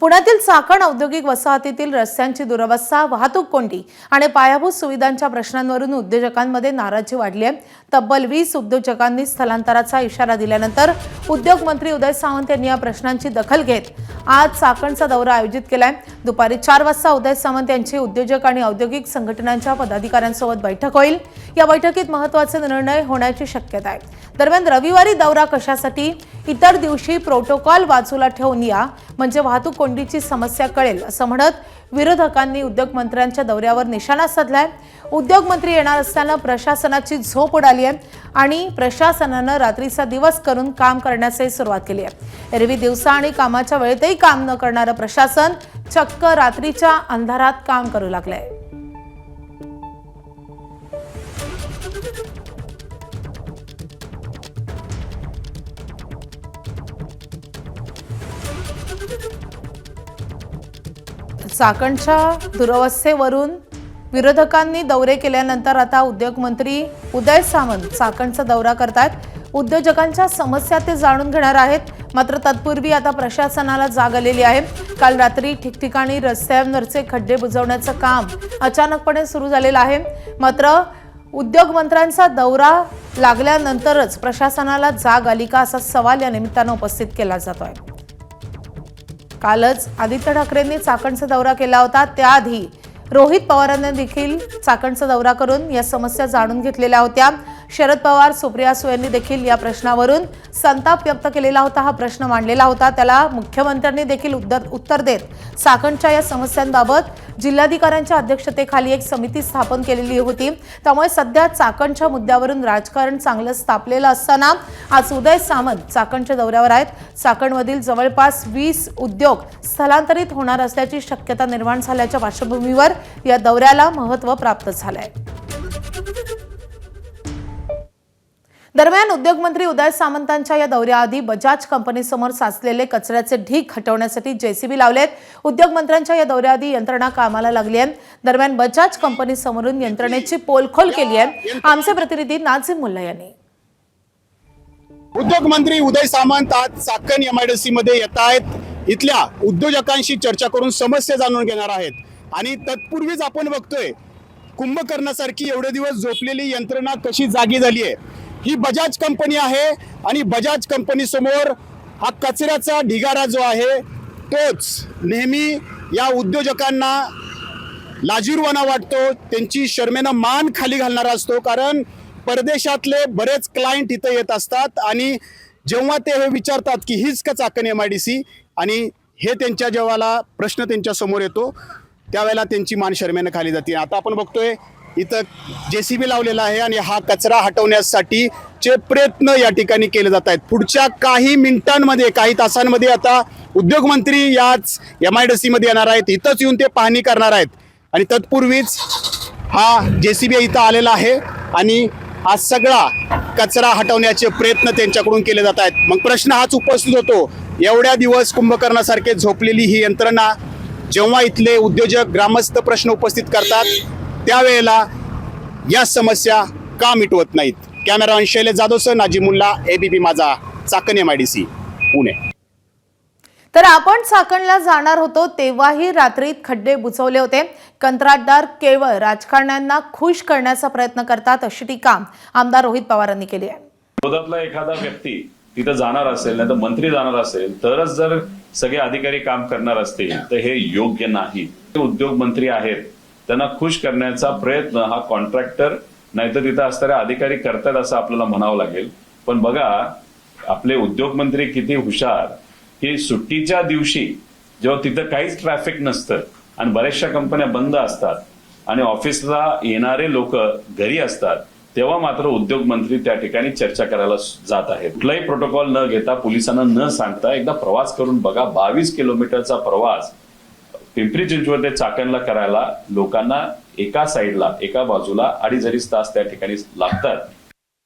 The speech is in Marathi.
पुण्यातील चाकण औद्योगिक वसाहतीतील रस्त्यांची दुरवस्था, वाहतूक कोंडी आणि पायाभूत सुविधांच्या प्रश्नांवरून उद्योजकांमध्ये नाराजी वाढली आहे। तब्बल 20 उद्योजकांनी स्थलांतराचा इशारा दिल्यानंतर उद्योग मंत्री उदय सामंत यांनी या प्रश्नांची दखल घेत आज चाकणचा दौरा आयोजित केलाय। दुपारी 4 वाजता उदय सामंत यांची उद्योजक आणि औद्योगिक संघटनांच्या पदाधिकाऱ्यांसोबत बैठक होईल। या बैठकीत महत्त्वाचे निर्णय होण्याची शक्यता आहे। दरम्यान रविवारी दौरा कशासाठी, इतर दिवशी प्रोटोकॉल बाजूला ठेवून या म्हणजे वाहतूक कोंडीची समस्या कळेल असं म्हणत विरोधकांनी उद्योग मंत्र्यांच्या दौऱ्यावर निशाणा साधलाय। उद्योग मंत्री येणार असताना प्रशासनाची झोप उडाली आहे आणि प्रशासनानं रात्रीचा दिवस करून काम करण्याची सुरुवात केली आहे। एरवी दिवसा आणि कामाच्या वेळेतही काम न करणारं प्रशासन चक्क रात्रीच्या अंधारात काम करू लागलंय। चाकणच्या दुरवस्थेवरून विरोधकांनी दौरे केल्यानंतर आता उद्योग मंत्री उदय सामंत चाकणचा दौरा करतात। उद्योजकांच्या समस्या ते जाणून घेणार आहेत। मात्र तत्पूर्वी आता प्रशासनाला जाग आलेली आहे। काल रात्री ठिकठिकाणी रस्त्यांवरचे खड्डे बुजवण्याचं काम अचानकपणे सुरू झालेलं आहे। मात्र उद्योग मंत्र्यांचा दौरा लागल्यानंतरच प्रशासनाला जाग आली का असा सवाल या निमित्तानं उपस्थित केला जातोय। कालच आदित्य ठाकरेंनी चाकणचा दौरा केला होता। त्याआधी रोहित पवारांनी देखील चाकणचा दौरा करून या समस्या जाणून घेतलेल्या होत्या। शरद पवार, सुप्रिया सुळे यांनी देखील या प्रश्नावरून संताप व्यक्त केलेला होता। हा प्रश्न मांडलेला होता, त्याला मुख्यमंत्र्यांनी देखील उत्तर देत चाकणच्या या समस्यांबाबत जिल्हाधिकाऱ्यांच्या अध्यक्षतेखाली एक समिती स्थापन केलेली होती। त्यामुळे सध्या चाकणच्या मुद्द्यावरून राजकारण चांगलं तापलेलं असताना आज उदय सामंत चाकणच्या दौऱ्यावर आहेत। चाकणमधील जवळपास 20 उद्योग स्थलांतरित होणार असल्याची शक्यता निर्माण झाल्याच्या पार्श्वभूमीवर या दौऱ्याला महत्त्व प्राप्त झालंय। दरम्यान उद्योगमंत्री उदय सामंतांच्या या दौऱ्याआधी बजाज कंपनीसमोर साचलेले कचऱ्याचे ढीग हटवण्यासाठी जेसीबी लावलेत। उद्योगमंत्र्यांच्या या दौऱ्याआधी यंत्रणा कामाला लागली आहे। दरम्यान बजाज कंपनीसमोरून यंत्रणेची पोलखोल केली आहे। आमचे प्रतिनिधी नाझिम मुल्ला यांनी। उद्योगमंत्री उदय सामंत आज चाकण एमआयडीसी मध्ये येत आहेत। इथल्या उद्योजकांशी चर्चा करून समस्या जाणून घेणार आहेत आणि तत्पूर्वीच आपण बघतोय कुंभकर्णासारखी एवढे दिवस झोपलेली यंत्रणा कशी जागी झाली आहे। ही बजाज कंपनी आहे आणि बजाज कंपनी समोर हा कचऱ्याचा ढिगारा जो आहे तोच नेहमी या उद्योजकांना लाजिरवाणा वाटतो, त्यांची शर्मेनं मान खाली घालणारा असतो। कारण परदेशातले बरेच क्लायंट इथं येत असतात आणि जेव्हा ते हे विचारतात की हीच का चाकण एमआयडीसी आणि हे त्यांच्या जेव्हा प्रश्न त्यांच्या समोर येतो त्यावेळेला त्यांची मान शर्मेनं खाली जाते। आता आपण बघतोय इथं जेसीबी लावलेला आहे आणि हा कचरा हटवण्यासाठीचे प्रयत्न या ठिकाणी केले जात आहेत। पुढच्या काही मिनिटांमध्ये, काही तासांमध्ये आता उद्योगमंत्री याच एमआयडीसी मध्ये येणार आहेत। इथंच येऊन ते पाहणी करणार आहेत आणि तत्पूर्वीच हा जेसीबी इथं आलेला आहे आणि हा सगळा कचरा हटवण्याचे प्रयत्न त्यांच्याकडून केले जात आहेत। मग प्रश्न हाच उपस्थित होतो, एवढ्या दिवस कुंभकर्णासारखे झोपलेली ही यंत्रणा जेव्हा इथले उद्योजक, ग्रामस्थ प्रश्न उपस्थित करतात त्यावेळेला या समस्या का मिटवत नाहीत। कॅमेरामॅन शैलेश जाधवसह नाझिम मुल्ला, एबीपी माझा, चाकण एमआयडीसी, पुणे। तर आपण चाकणला जाणार होतो तेव्हाही रात्रीत खड्डे बुजवले होते। कंत्राटदार केवळ राजकारण्यांना खुश करण्याचा प्रयत्न करतात अशी टीका आमदार रोहित पवारांनी केली आहे। विरोधातला एखादा व्यक्ती तिथे जाणार असेल, नाही तर मंत्री जाणार असेल तरच जर सगळे अधिकारी काम करणार असतील तर हे योग्य नाही। उद्योग मंत्री आहेत, त्यांना खुश करण्याचा प्रयत्न हा कॉन्ट्रॅक्टर नाहीतर तिथे असणारे अधिकारी करतात असं आपल्याला म्हणावं लागेल। पण बघा आपले उद्योग मंत्री किती हुशार की सुट्टीच्या दिवशी जेव्हा तिथं काहीच ट्रॅफिक नसतं आणि बऱ्याचशा कंपन्या बंद असतात आणि ऑफिसला येणारे लोक घरी असतात तेव्हा मात्र उद्योग मंत्री त्या ठिकाणी चर्चा करायला जात आहेत। कुठलाही प्रोटोकॉल न घेता, पोलिसांना न सांगता एकदा प्रवास करून बघा। 22 किलोमीटरचा प्रवास पिंपरी चिंचवड ते चाकणला करायला लोकांना एका साईडला, एका बाजूला 2.5 तास त्या ठिकाणी लागतात।